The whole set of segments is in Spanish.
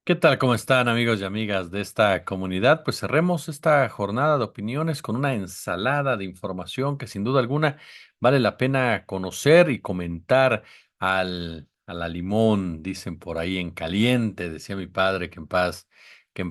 ¿Qué tal? ¿Cómo están amigos y amigas de esta comunidad? Pues cerremos esta jornada de opiniones con una ensalada de información que sin duda alguna vale la pena conocer y comentar a la limón, dicen por ahí en caliente, decía mi padre, que en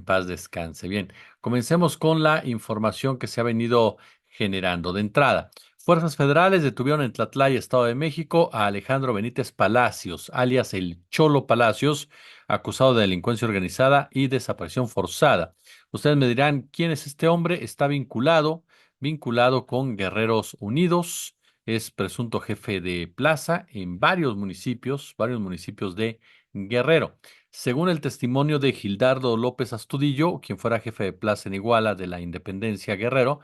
paz descanse. Bien, comencemos con la información que se ha venido generando. De entrada, fuerzas federales detuvieron en Tlatlaya, Estado de México, a Alejandro Benítez Palacios, alias el Cholo Palacios, acusado de delincuencia organizada y desaparición forzada. Ustedes me dirán, ¿quién es este hombre? Está vinculado con Guerreros Unidos, es presunto jefe de plaza en varios municipios de Guerrero. Según el testimonio de Gildardo López Astudillo, quien fuera jefe de plaza en Iguala de la Independencia Guerrero,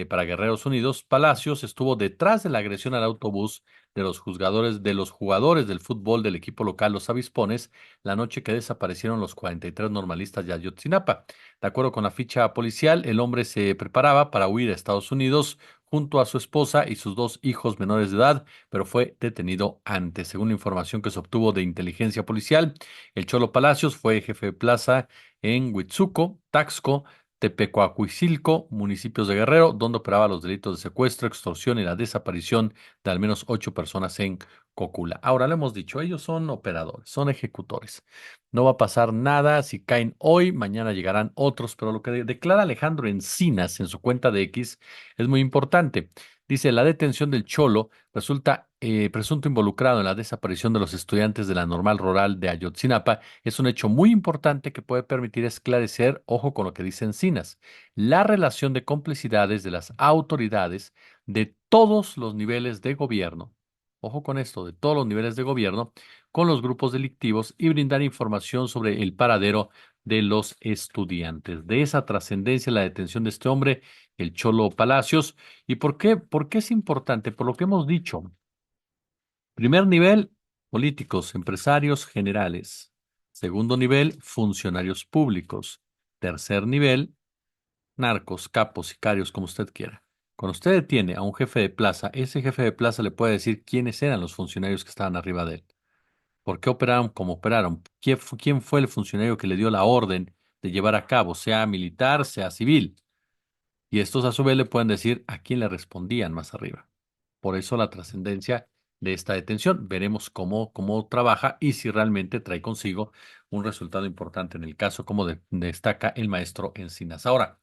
para Guerreros Unidos, Palacios estuvo detrás de la agresión al autobús de los jugadores del fútbol del equipo local, los Avispones, la noche que desaparecieron los 43 normalistas de Ayotzinapa. De acuerdo con la ficha policial, el hombre se preparaba para huir a Estados Unidos junto a su esposa y sus dos hijos menores de edad, pero fue detenido antes. Según la información que se obtuvo de inteligencia policial, el Cholo Palacios fue jefe de plaza en Huitzuco, Taxco, Tepecuacuicilco, municipios de Guerrero, donde operaba los delitos de secuestro, extorsión y la desaparición de al menos 8 personas en Cocula. Ahora le hemos dicho, ellos son operadores, son ejecutores. No va a pasar nada si caen hoy, mañana llegarán otros, pero lo que declara Alejandro Encinas en su cuenta de X es muy importante. Dice, la detención del Cholo resulta presunto involucrado en la desaparición de los estudiantes de la Normal Rural de Ayotzinapa. Es un hecho muy importante que puede permitir esclarecer, ojo con lo que dice Encinas, la relación de complicidades de las autoridades de todos los niveles de gobierno, ojo con esto, de todos los niveles de gobierno, con los grupos delictivos y brindar información sobre el paradero de los estudiantes. De esa trascendencia la detención de este hombre, el Cholo Palacios. ¿Y por qué? ¿Por qué es importante? Por lo que hemos dicho. Primer nivel, políticos, empresarios generales. Segundo nivel, funcionarios públicos. Tercer nivel, narcos, capos, sicarios, como usted quiera. Cuando usted detiene a un jefe de plaza, ese jefe de plaza le puede decir quiénes eran los funcionarios que estaban arriba de él. ¿Por qué operaron como operaron? ¿Quién fue el funcionario que le dio la orden de llevar a cabo, sea militar, sea civil? Y estos a su vez le pueden decir a quién le respondían más arriba. Por eso la trascendencia de esta detención. Veremos cómo trabaja y si realmente trae consigo un resultado importante en el caso, como destaca el maestro Encinas. Ahora,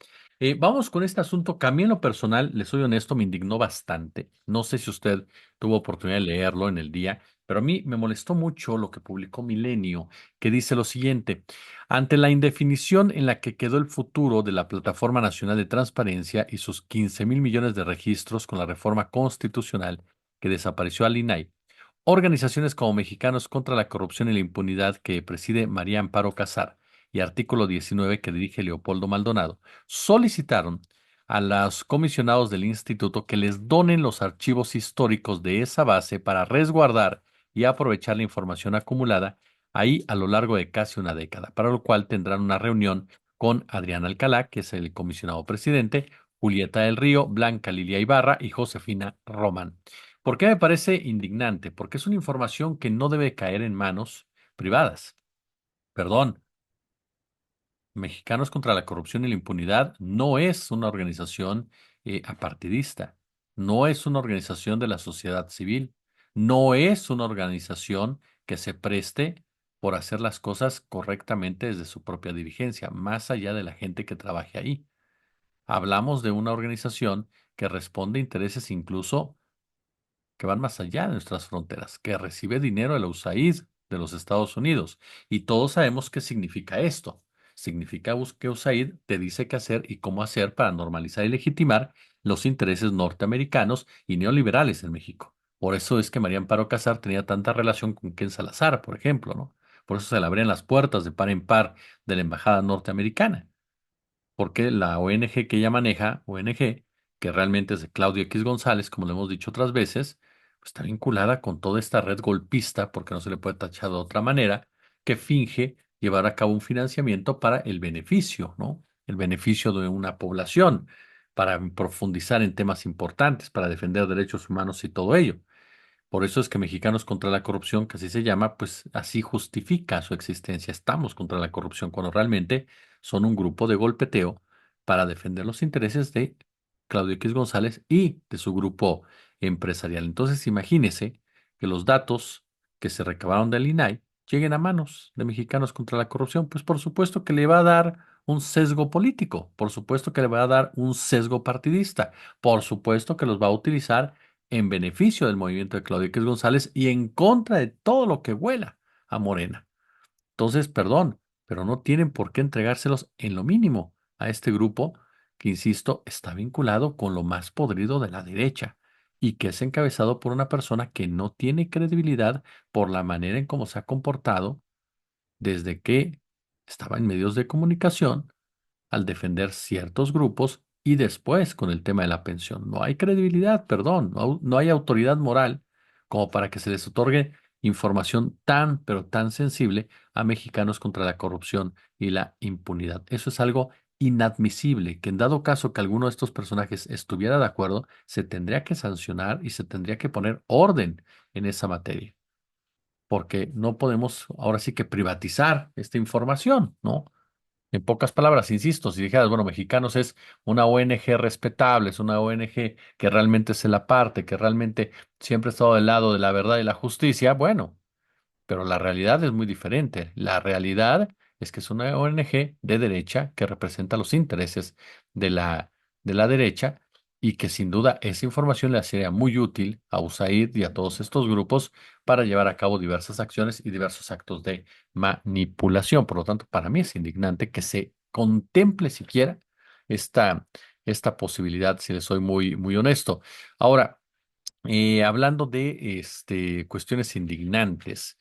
vamos con este asunto que a mí en lo personal, le soy honesto, me indignó bastante. No sé si usted tuvo oportunidad de leerlo en el día, pero a mí me molestó mucho lo que publicó Milenio, que dice lo siguiente. Ante la indefinición en la que quedó el futuro de la Plataforma Nacional de Transparencia y sus 15.000 millones de registros con la reforma constitucional que desapareció al INAI, organizaciones como Mexicanos contra la Corrupción y la Impunidad, que preside María Amparo Casar, y Artículo 19, que dirige Leopoldo Maldonado, solicitaron a los comisionados del instituto que les donen los archivos históricos de esa base para resguardar y aprovechar la información acumulada ahí a lo largo de casi una década, para lo cual tendrán una reunión con Adrián Alcalá, que es el comisionado presidente, Julieta del Río, Blanca Lilia Ibarra y Josefina Román. ¿Por qué me parece indignante? Porque es una información que no debe caer en manos privadas. Perdón, Mexicanos contra la Corrupción y la Impunidad no es una organización apartidista, no es una organización de la sociedad civil, no es una organización que se preste por hacer las cosas correctamente desde su propia dirigencia, más allá de la gente que trabaje ahí. Hablamos de una organización que responde a intereses incluso que van más allá de nuestras fronteras, que recibe dinero de la USAID de los Estados Unidos. Y todos sabemos qué significa esto. Significa que USAID te dice qué hacer y cómo hacer para normalizar y legitimar los intereses norteamericanos y neoliberales en México. Por eso es que María Amparo Casar tenía tanta relación con Ken Salazar, por ejemplo, ¿no? Por eso se le abrían las puertas de par en par de la embajada norteamericana, porque la ONG que ella maneja, ONG, que realmente es de Claudio X González, como lo hemos dicho otras veces, pues está vinculada con toda esta red golpista, porque no se le puede tachar de otra manera, que finge llevar a cabo un financiamiento para el beneficio, ¿no? El beneficio de una población, para profundizar en temas importantes, para defender derechos humanos y todo ello. Por eso es que Mexicanos contra la Corrupción, que así se llama, pues así justifica su existencia. Estamos contra la corrupción cuando realmente son un grupo de golpeteo para defender los intereses de Claudio X González y de su grupo empresarial. Entonces, imagínese que los datos que se recabaron del INAI lleguen a manos de Mexicanos contra la Corrupción. Pues por supuesto que le va a dar un sesgo político, por supuesto que le va a dar un sesgo partidista, por supuesto que los va a utilizar en beneficio del movimiento de Claudio X González y en contra de todo lo que huela a Morena. Entonces, perdón, pero no tienen por qué entregárselos en lo mínimo a este grupo que, insisto, está vinculado con lo más podrido de la derecha y que es encabezado por una persona que no tiene credibilidad por la manera en cómo se ha comportado desde que estaba en medios de comunicación al defender ciertos grupos y después con el tema de la pensión. No hay credibilidad, perdón, no hay autoridad moral como para que se les otorgue información tan, pero tan sensible a mexicanos contra la corrupción y la impunidad. Eso es algo inadmisible, que en dado caso que alguno de estos personajes estuviera de acuerdo, se tendría que sancionar y se tendría que poner orden en esa materia, porque no podemos ahora sí que privatizar esta información, ¿no? En pocas palabras, insisto, si dijeras, bueno, Mexicanos es una ONG respetable, es una ONG que realmente se la parte, que realmente siempre ha estado del lado de la verdad y la justicia, bueno, pero la realidad es muy diferente. La realidad es que es una ONG de derecha que representa los intereses de de la derecha y que sin duda esa información le sería muy útil a USAID y a todos estos grupos para llevar a cabo diversas acciones y diversos actos de manipulación. Por lo tanto, para mí es indignante que se contemple siquiera esta, esta posibilidad, si le soy muy honesto. Ahora, hablando de cuestiones indignantes,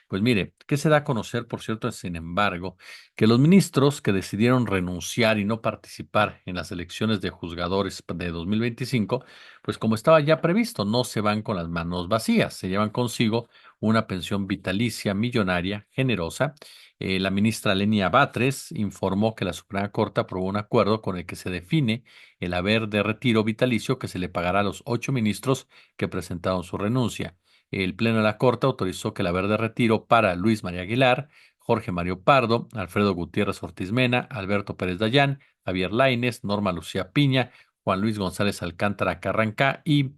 pues mire, ¿qué se da a conocer, por cierto, sin embargo, que los ministros que decidieron renunciar y no participar en las elecciones de juzgadores de 2025, pues como estaba ya previsto, no se van con las manos vacías, se llevan consigo una pensión vitalicia millonaria generosa. La ministra Lenia Batres informó que la Suprema Corte aprobó un acuerdo con el que se define el haber de retiro vitalicio que se le pagará a los 8 ministros que presentaron su renuncia. El Pleno de la Corte autorizó que la verde retiro para Luis María Aguilar, Jorge Mario Pardo, Alfredo Gutiérrez Ortiz Mena, Alberto Pérez Dayán, Javier Lainez, Norma Lucía Piña, Juan Luis González Alcántara Carrancá y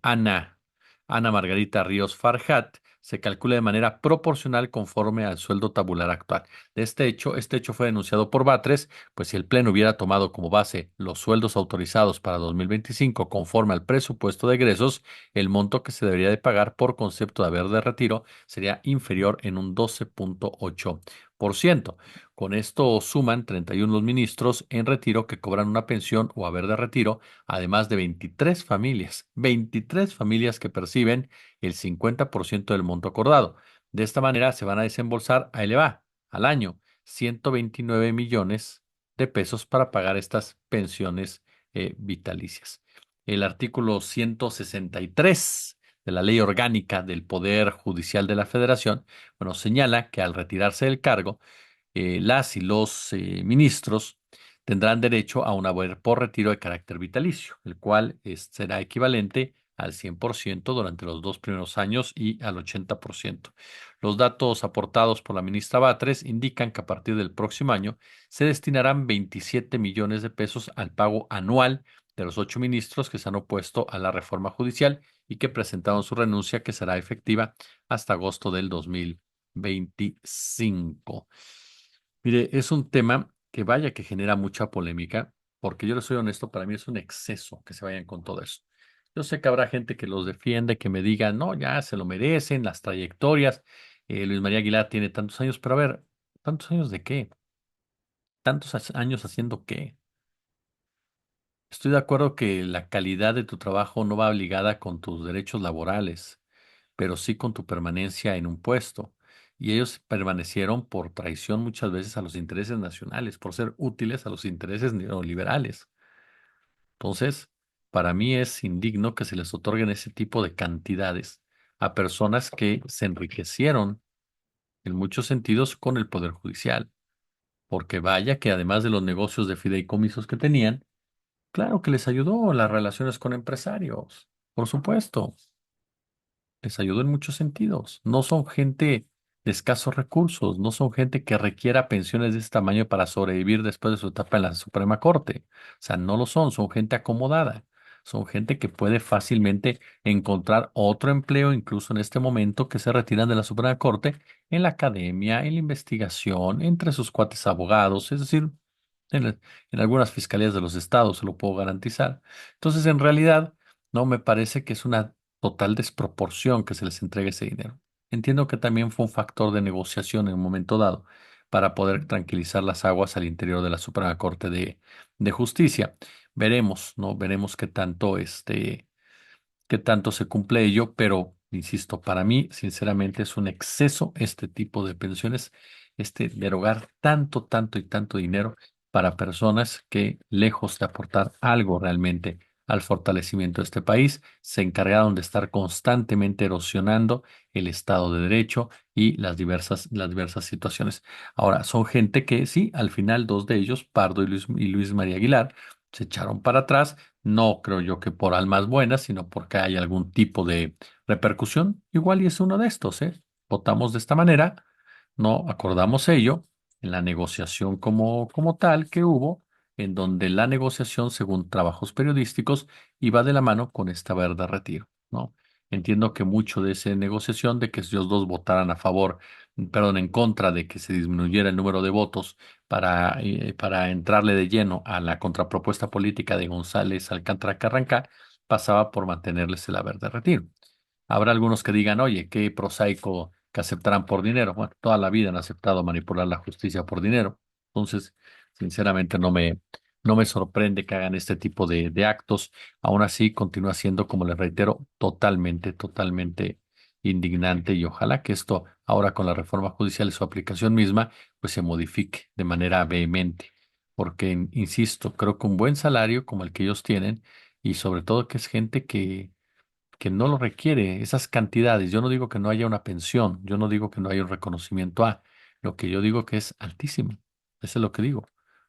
Ana Margarita Ríos Farjat se calcula de manera proporcional conforme al sueldo tabular actual. Este hecho fue denunciado por Batres, pues si el Pleno hubiera tomado como base los sueldos autorizados para 2025 conforme al presupuesto de egresos, el monto que se debería de pagar por concepto de haber de retiro sería inferior en un 12.8%. Con esto suman 31 los ministros en retiro que cobran una pensión o haber de retiro, además de 23 familias que perciben el 50% del monto acordado. De esta manera se van a desembolsar, ahí le va, al año 129 millones de pesos para pagar estas pensiones vitalicias. El artículo 163 de la Ley Orgánica del Poder Judicial de la Federación, bueno, señala que al retirarse del cargo, las y los ministros tendrán derecho a un haber por retiro de carácter vitalicio, el cual será equivalente al 100% durante los 2 primeros años y al 80%. Los datos aportados por la ministra Batres indican que a partir del próximo año se destinarán 27 millones de pesos al pago anual de los 8 ministros que se han opuesto a la reforma judicial y que presentaron su renuncia, que será efectiva hasta agosto del 2025. Mire, es un tema que vaya que genera mucha polémica, porque yo le soy honesto, para mí es un exceso que se vayan con todo eso. Yo sé que habrá gente que los defiende, que me diga, no, ya se lo merecen, las trayectorias. Luis María Aguilar tiene tantos años, pero a ver, ¿tantos años de qué? ¿Años haciendo qué? Estoy de acuerdo que la calidad de tu trabajo no va ligada con tus derechos laborales, pero sí con tu permanencia en un puesto. Y ellos permanecieron por traición muchas veces a los intereses nacionales, por ser útiles a los intereses neoliberales. Entonces, para mí es indigno que se les otorguen ese tipo de cantidades a personas que se enriquecieron en muchos sentidos con el Poder Judicial, porque vaya que además de los negocios de fideicomisos que tenían, claro que les ayudó las relaciones con empresarios, por supuesto. les ayudó en muchos sentidos. No son gente de escasos recursos, no son gente que requiera pensiones de este tamaño para sobrevivir después de su etapa en la Suprema Corte. O sea, no lo son, son gente acomodada, son gente que puede fácilmente encontrar otro empleo, incluso en este momento que se retiran de la Suprema Corte, en la academia, en la investigación, entre sus cuates abogados, es decir, en algunas fiscalías de los estados, se lo puedo garantizar. Entonces, en realidad, no me parece que es una total desproporción que se les entregue ese dinero. Entiendo que también fue un factor de negociación en un momento dado para poder tranquilizar las aguas al interior de la Suprema Corte de Justicia. Veremos, ¿no? Veremos qué tanto se cumple ello, pero insisto, para mí, sinceramente, es un exceso este tipo de pensiones, derogar tanto, tanto y tanto dinero para personas que, lejos de aportar algo realmente al fortalecimiento de este país, se encargaron de estar constantemente erosionando el Estado de Derecho y las diversas situaciones. Ahora, son gente que sí, al final dos de ellos, Pardo y Luis María Aguilar, se echaron para atrás, no creo yo que por almas buenas, sino porque hay algún tipo de repercusión. Igual y es uno de estos, ¿eh? Votamos de esta manera, no acordamos ello en la negociación como tal que hubo, en donde la negociación, según trabajos periodísticos, iba de la mano con esta verde retiro, ¿no? Entiendo que mucho de esa negociación, de que ellos dos votaran a favor, perdón, en contra de que se disminuyera el número de votos para entrarle de lleno a la contrapropuesta política de González Alcántara Carrancá, pasaba por mantenerles el haber de retiro. Habrá algunos que digan, oye, qué prosaico que aceptarán por dinero. Bueno, toda la vida han aceptado manipular la justicia por dinero. Entonces, sinceramente, no me sorprende que hagan este tipo de actos. Aún así, continúa siendo, como les reitero, totalmente, totalmente indignante y ojalá que esto, ahora con la reforma judicial y su aplicación misma, pues se modifique de manera vehemente. Porque, insisto, creo que un buen salario como el que ellos tienen y sobre todo que es gente que no lo requiere, esas cantidades. Yo no digo que no haya una pensión, yo no digo que no haya un reconocimiento a, lo que yo digo que es altísimo. Eso es lo que digo.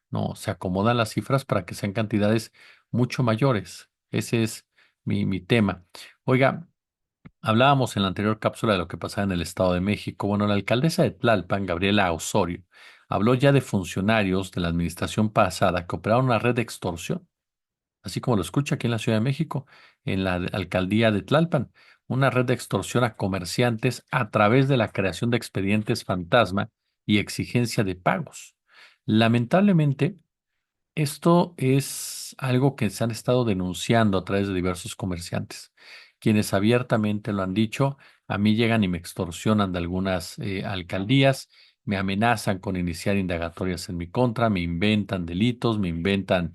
No, se acomodan las cifras para que sean cantidades mucho mayores. Ese es mi tema. Oiga, hablábamos en la anterior cápsula de lo que pasaba en el Estado de México. Bueno, la alcaldesa de Tlalpan, Gabriela Osorio, habló ya de funcionarios de la administración pasada que operaron una red de extorsión así como lo escucha aquí en la Ciudad de México, en la alcaldía de Tlalpan, una red de extorsión a comerciantes a través de la creación de expedientes fantasma y exigencia de pagos. Lamentablemente, esto es algo que se han estado denunciando a través de diversos comerciantes, quienes abiertamente lo han dicho. A mí llegan y me extorsionan de algunas alcaldías, me amenazan con iniciar indagatorias en mi contra, me inventan delitos, me inventan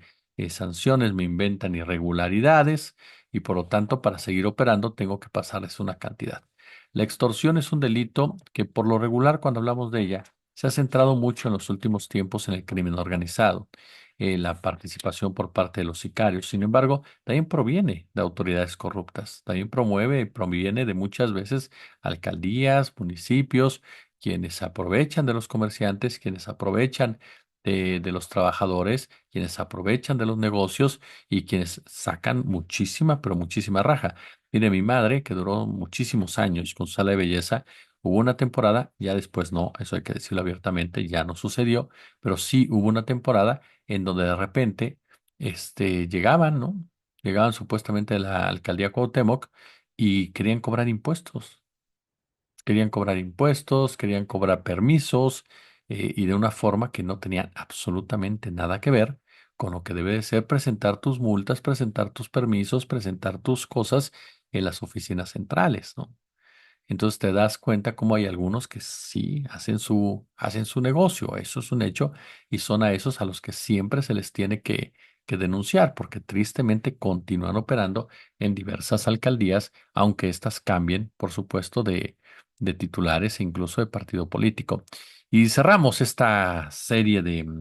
sanciones, me inventan irregularidades y por lo tanto para seguir operando tengo que pasarles una cantidad. La extorsión es un delito que por lo regular cuando hablamos de ella se ha centrado mucho en los últimos tiempos en el crimen organizado la participación por parte de los sicarios. Sin embargo, también proviene de autoridades corruptas, también proviene de muchas veces alcaldías, municipios, quienes se aprovechan de los comerciantes, quienes aprovechan de los trabajadores, quienes aprovechan de los negocios y quienes sacan muchísima, pero muchísima raja. Mire, mi madre, que duró muchísimos años con sala de belleza, hubo una temporada, ya después no, eso hay que decirlo abiertamente, ya no sucedió, pero sí hubo una temporada en donde de repente llegaban, ¿no? Llegaban supuestamente de la alcaldía Cuauhtémoc y querían cobrar permisos y de una forma que no tenía absolutamente nada que ver con lo que debe de ser presentar tus multas, presentar tus permisos, presentar tus cosas en las oficinas centrales, ¿no? Entonces te das cuenta cómo hay algunos que sí hacen su negocio, eso es un hecho, y son a esos a los que siempre se les tiene que denunciar, porque tristemente continúan operando en diversas alcaldías, aunque éstas cambien, por supuesto, de titulares e incluso de partido político. Y cerramos esta serie de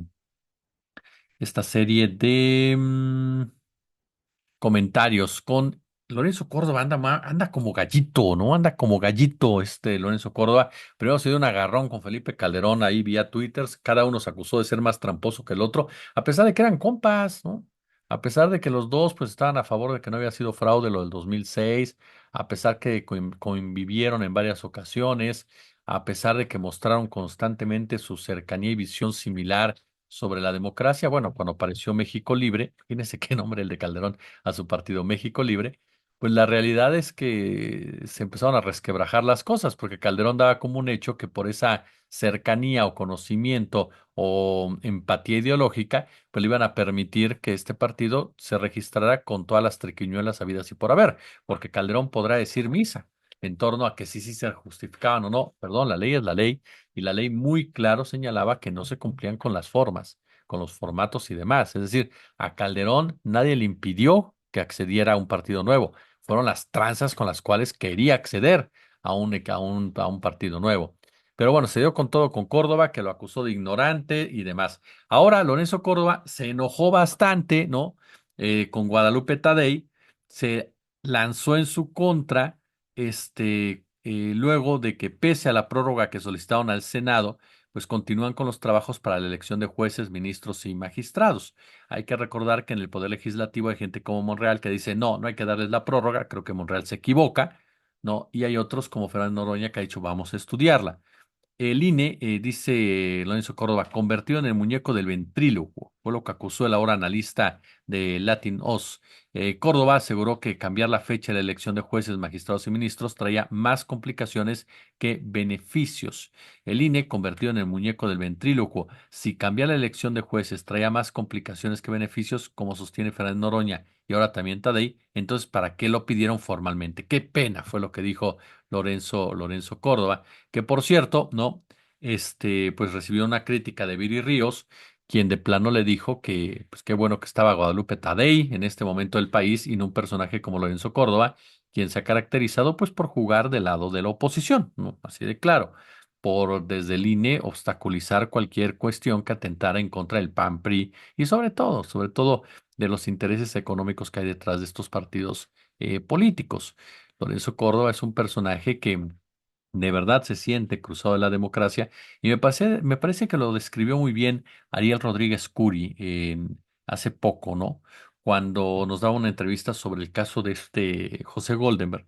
comentarios con Lorenzo Córdoba anda como gallito, ¿no? Anda como gallito Lorenzo Córdoba. Primero se dio un agarrón con Felipe Calderón ahí vía Twitter. Cada uno se acusó de ser más tramposo que el otro, a pesar de que eran compas, ¿no? A pesar de que los dos pues estaban a favor de que no había sido fraude lo del 2006, a pesar que convivieron en varias ocasiones, a pesar de que mostraron constantemente su cercanía y visión similar sobre la democracia, bueno, cuando apareció México Libre, fíjense qué nombre el de Calderón a su partido México Libre, pues la realidad es que se empezaron a resquebrajar las cosas, porque Calderón daba como un hecho que por esa cercanía o conocimiento o empatía ideológica, pues le iban a permitir que este partido se registrara con todas las triquiñuelas habidas y por haber, porque Calderón podrá decir misa en torno a que sí se justificaban o no. Perdón, la ley es la ley y la ley muy claro señalaba que no se cumplían con las formas, con los formatos y demás. Es decir, a Calderón nadie le impidió que accediera a un partido nuevo. Fueron las tranzas con las cuales quería acceder a un partido nuevo. Pero bueno, se dio con todo con Córdoba, que lo acusó de ignorante y demás. Ahora, Lorenzo Córdoba se enojó bastante, ¿no? Con Guadalupe Tadei, se lanzó en su contra, luego de que pese a la prórroga que solicitaron al Senado, pues continúan con los trabajos para la elección de jueces, ministros y magistrados. Hay que recordar que en el Poder Legislativo hay gente como Monreal que dice, no, no hay que darles la prórroga, creo que Monreal se equivoca, ¿no? Y hay otros como Fernando Noroña que ha dicho, vamos a estudiarla. El INE, dice Lorenzo Córdoba, convertido en el muñeco del ventrílocuo, fue lo que acusó el ahora analista de Latin Oz. Córdoba aseguró que cambiar la fecha de la elección de jueces, magistrados y ministros traía más complicaciones que beneficios. El INE, convertido en el muñeco del ventrílocuo, si cambiar la elección de jueces traía más complicaciones que beneficios, como sostiene Fernando Noroña y ahora también Tadei, entonces ¿para qué lo pidieron formalmente? Qué pena, fue lo que dijo Lorenzo Córdoba, que por cierto, ¿no? Pues recibió una crítica de Viri Ríos, quien de plano le dijo que, pues qué bueno que estaba Guadalupe Tadei en este momento del país y no un personaje como Lorenzo Córdoba, quien se ha caracterizado pues por jugar del lado de la oposición, ¿no? Así de claro, por desde el INE obstaculizar cualquier cuestión que atentara en contra del PAN, PRI y sobre todo de los intereses económicos que hay detrás de estos partidos políticos. Lorenzo Córdoba es un personaje que de verdad se siente cruzado de la democracia y me parece que lo describió muy bien Ariel Rodríguez Curi hace poco, ¿no? Cuando nos daba una entrevista sobre el caso de este José Goldenberg.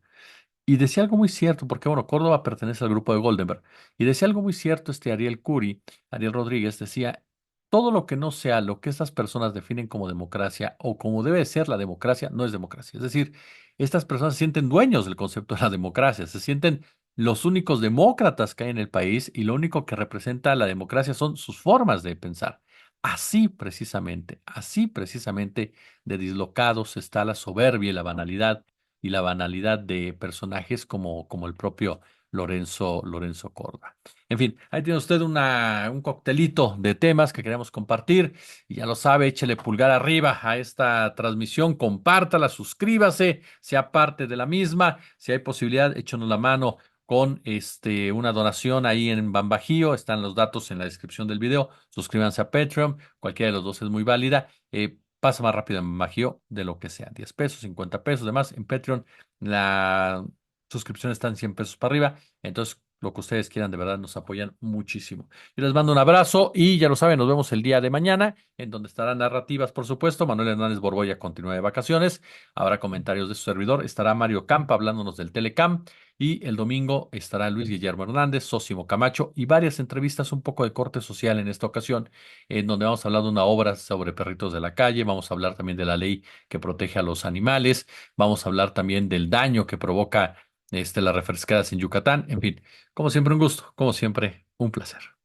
Y decía algo muy cierto, porque bueno, Córdoba pertenece al grupo de Goldenberg, y decía algo muy cierto este Ariel Rodríguez, decía, todo lo que no sea lo que estas personas definen como democracia o como debe ser la democracia, no es democracia. Es decir, estas personas se sienten dueños del concepto de la democracia, se sienten los únicos demócratas que hay en el país y lo único que representa la democracia son sus formas de pensar. Así precisamente de dislocados está la soberbia y la banalidad de personajes como el propio Lorenzo Córdoba. En fin, ahí tiene usted un coctelito de temas que queremos compartir y ya lo sabe, échele pulgar arriba a esta transmisión, compártala, suscríbase, sea parte de la misma, si hay posibilidad, échenos la mano con una donación ahí en Bambajío, están los datos en la descripción del video, suscríbanse a Patreon, cualquiera de los dos es muy válida. Pasa más rápido en Magio de lo que sea, 10 pesos, 50 pesos, demás. En Patreon la suscripción está en 100 pesos para arriba, entonces lo que ustedes quieran, de verdad nos apoyan muchísimo. Yo les mando un abrazo y ya lo saben, nos vemos el día de mañana, en donde estarán narrativas, por supuesto. Manuel Hernández Borboya continúa de vacaciones, habrá comentarios de su servidor, estará Mario Campa hablándonos del Telecam. Y el domingo estará Luis Guillermo Hernández, Sósimo Camacho y varias entrevistas un poco de corte social en esta ocasión, en donde vamos a hablar de una obra sobre perritos de la calle, vamos a hablar también de la ley que protege a los animales, vamos a hablar también del daño que provoca las refrescadas en Yucatán, en fin, como siempre un gusto, como siempre un placer.